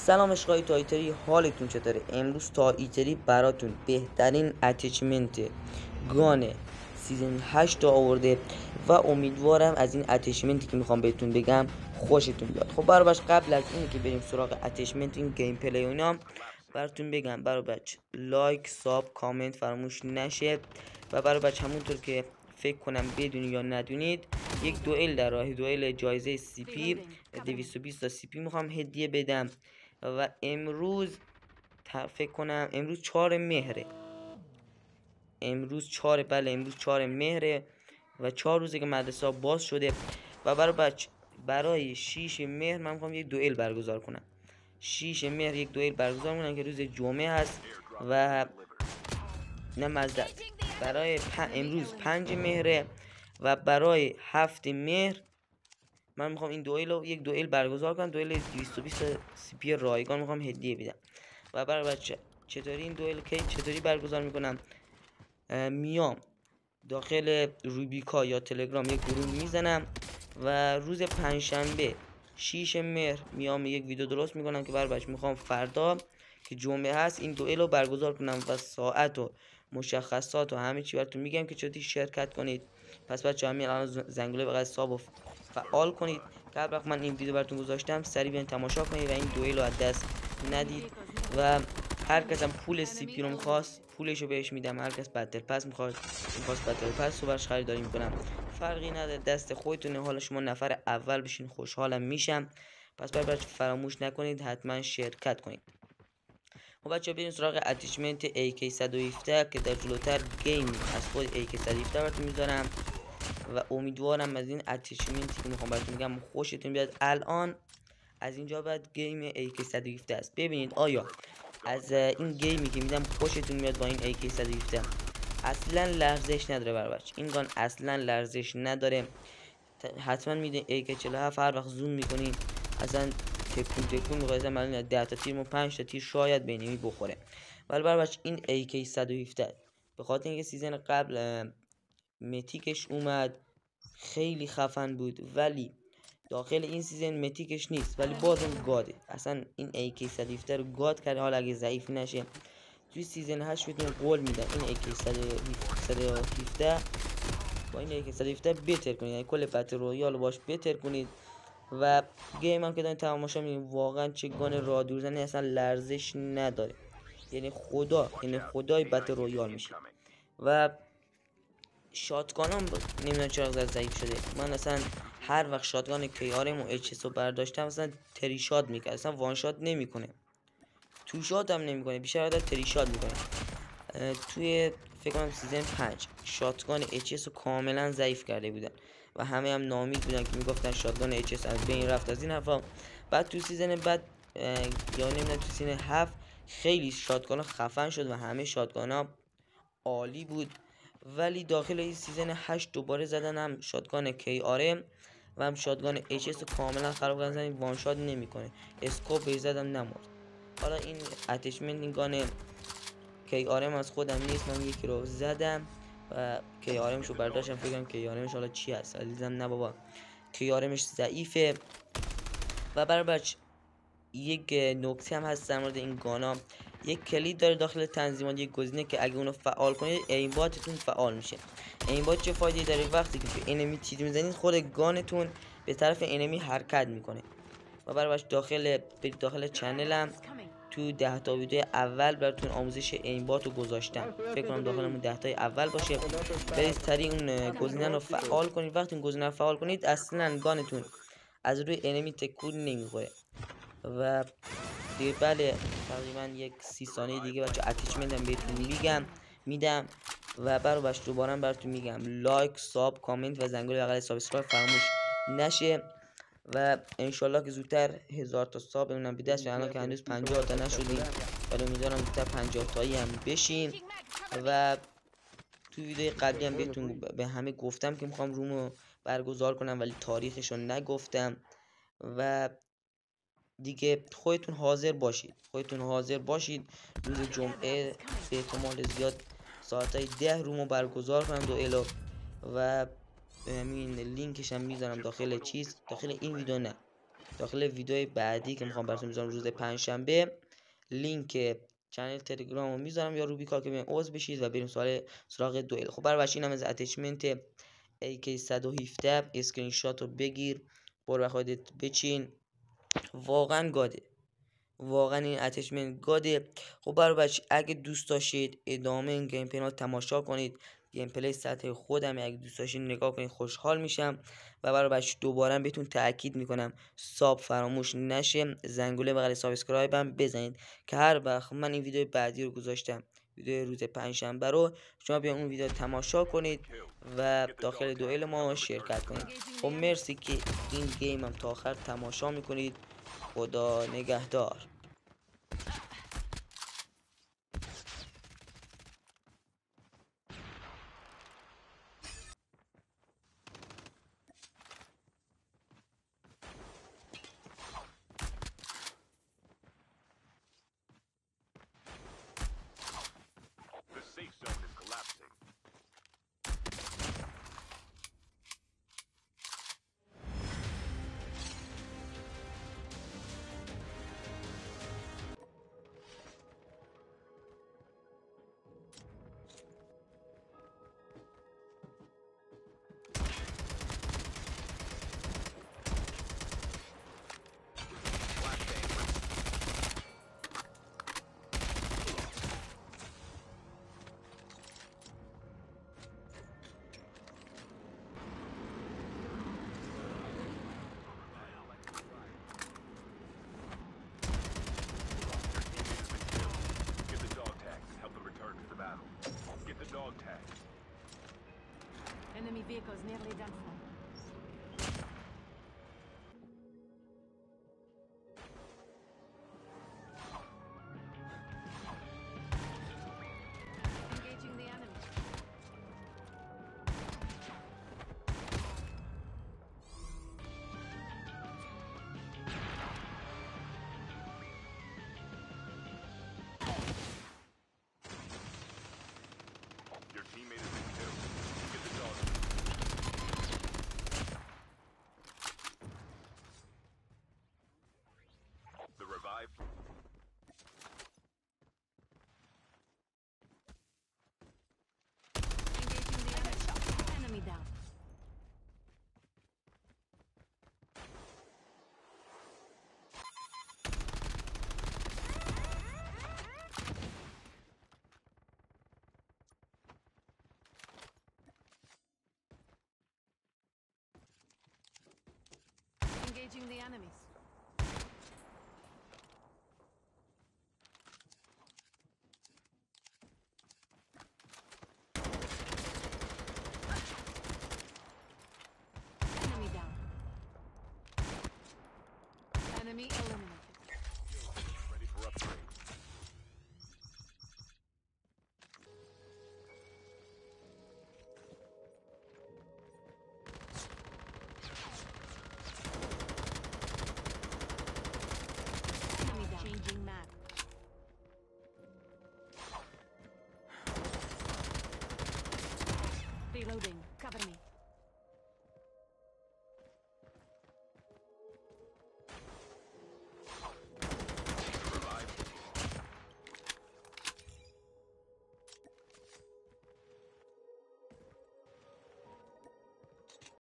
سلام اشقای تایتری، حالتون چطوره؟ امروز تایتری براتون بهترین اتچمنت گان سیزن 8 آورده و امیدوارم از این اتچمنتی که میخوام بهتون بگم خوشتون بیاد. خب برای قبل از اینکه بریم سراغ اتچمنت این گیم پلی و اینا براتون بگم برای بچه لایک، ساب، کامنت فراموش نشه و برای بچه همونطور که فکر کنم بدونید یا ندونید یک دوئل در راه، دوئل جایزه سی پی 220 تا سی پی میخوام هدیه بدم و امروز فکر کنم امروز 4 مهره، امروز 4 مهره و 4 روزه که مدرسه ها باز شده و برای 6 مهر من میخوام یک دوئل برگزار کنم. 6 مهر یک دوئل برگزار کنم که روز جمعه هست و نه مزدت برای امروز 5 مهره و برای 7 مهر من میخوام این یک دوئل برگزار کنم، دوئل 220 سی پی رایگان میخوام هدیه بدم. و برای بچه چطوری این دوئل چطوری برگزار میکنم؟ میام داخل روبیکا یا تلگرام یک گروه میزنم و روز پنجشنبه 6 مهر میام یک ویدیو درست میکنم که برای بچه میخوام فردا که جمعه هست این دوئل رو برگزار کنم و ساعت و مشخصات و همه چی براتون میگم که چطوری شرکت کنید. پس بچه همین الان زنگوله بغل ساب فعال کنید که هر وقت من این ویدیو براتون گذاشتم سریع بیاین تماشا کنید و این دوئل رو از دست ندید. و هر کس هم پول سی پی رو میخواست پولشو بهش میدم، هر کس بتل پس میخواست بتل پس رو برش خریداری میکنم، فرقی نداره، دست خودتونه. حالا شما نفر اول بشین خوشحالم میشم. پس برای فراموش نکنید حتما شرکت کنید. خب بچه بریم سراغ اتچمنت AK117 که در جلوتر گیم از خود AK117 براتون میذارم و امیدوارم از این اتچمنتی که میخوام براتون میگم خوشتون بیاد. الان از اینجا بعد گیم AK117 است. ببینید آیا از این گیمی که میدم خوشتون میاد با این AK117؟ اصلا لرزش نداره برای بچه، این گان اصلا لرزش نداره. حتما میده AK47 هر وقت زوم میکنین اصلا تکون میخواد، مثلا 10 تا تیر و 5 تا تیر شاید بینیمی بخوره. ولی برای بچه این AK117 به خاطر اینکه سیزن قبل متیکش اومد خیلی خفن بود ولی داخل این سیزن متیکش نیست ولی بازم گاده. اصلا این AK117 رو گاد کرده، حالا اگه ضعیف نشه توی سیزن 8 بهتون قول میدم این AK117 با این AK117 بهتر کنید، یعنی کل بتل رویال باش بهتر کنید. و گیم هم که دارین تماشا می‌کنید واقعا چه گان راه دورزنی اصلا لرزش نداره، یعنی خدای بتل رویال میشه. و شاتگانم نمیدونم چرا ضعیف شده. من اصلا هر وقت شاتگان کیارم و اچ اس رو برداشتم اصلا تریشات میکنه، اصلا وان شات نمیکنه، تو شات هم نمیکنه، بیشتر تریشات میکنه. توی فکر کنم سیزن 5 شاتگان اچ اس رو کاملا ضعیف کرده بودن و همه هم نامید بودن که میگفتن شاتگان اچ اس از بین رفت از این حرفا. بعد تو سیزن بعد یا نمیدونم تو سیزن 7 خیلی شاتگان خفن شد و همه شاتگان ها عالی بود. ولی داخل این سیزن 8 دوباره زدن هم شاتگان KRM و هم شاتگان HS کاملا خراب کردن، این وان شات نمیکنه، اسکوپ بهش زدم نمرد. حالا این اتچمنت این گان KRM از خودم نیست، من یکی رو زدم و KRM شو برداشتم، فکرم KRMش حالا چی هست، دیدم نه بابا KRMش ضعیفه. و برای بچه یک نکته هم هست در مورد این گانا، یک کلید داره داخل تنظیمات، یک گزینه که اگه اونو فعال کنید ایمباتتون فعال میشه. ایمبات چه فایده داره؟ وقتی که به انمی تیر میزنید خود گانتون به طرف انمی حرکت میکنه. و برای داخل چنلم تو 10 تا ویدیو اول براتون آموزش ایمبات رو گذاشتم، فکر کنم داخلمون 10 تا اول باشه. برید سریع اون گزینه رو فعال کنید. وقتی اون گزینه رو فعال کنید اصلا گانتون از روی انمی تکون نمیخوره. و دیگه بله تقریبا یک 30 ثانیه دیگه بچه اتچمنت هم بهتون میدم و دوباره براتون میگم لایک، ساب، کامنت و زنگوله بغل سابسکرایب فراموش نشه. و انشالله که زودتر 1000 تا ساب بمونم به دست، الان که هنوز 50 تا نشدیم ولی امیدوارم زودتر 50 تایی هم بشیم. و تو ویدیو قبلی هم بهتون به همه گفتم که میخوام رومو برگزار کنم ولی تاریخشو نگفتم. و دیگه خودتون حاضر باشید روز جمعه به احتمال زیاد ساعتای 10 رومو برگزار کنم دوئلو و همین لینکش هم میذارم داخل این ویدیو، نه داخل ویدیو بعدی که میخوام براتون بذارم روز پنجشنبه لینک چنل تلگرام رو میذارم یا روبیکا که بیان عضو بشید و بریم سراغ دوئل. خب برای بچه اینم از اتچمنت AK117 اسکرین شات رو بگیر برو خودت بچین. واقعا گاده، واقعا این اتچمنت گاده. خب برای بچه اگه دوست داشتید ادامه این گیم پلی رو تماشا کنید، گیم پلی سطح خودم اگه دوست داشتید نگاه کنید خوشحال میشم. و برای بچه دوباره بهتون تاکید میکنم ساب فراموش نشه، زنگوله بغل سابسکرایب هم بزنید که هر وقت من این ویدیو بعدی رو گذاشتم، ویدیو روز پنجشنبه رو، شما بیا اون ویدیو تماشا کنید و داخل دوئل ما شرکت کنید. خب مرسی که این گیم هم تا آخر تماشا میکنید. خدا نگهدار. The safe zone is collapsing. Get the dog tag. Enemy vehicles nearly done for. Engaging the enemy. Your teammate has been killed. Get the dog. The revived. Engaging the enemy. Enemy down. Engaging the enemies. Enemy down. Enemy eliminated.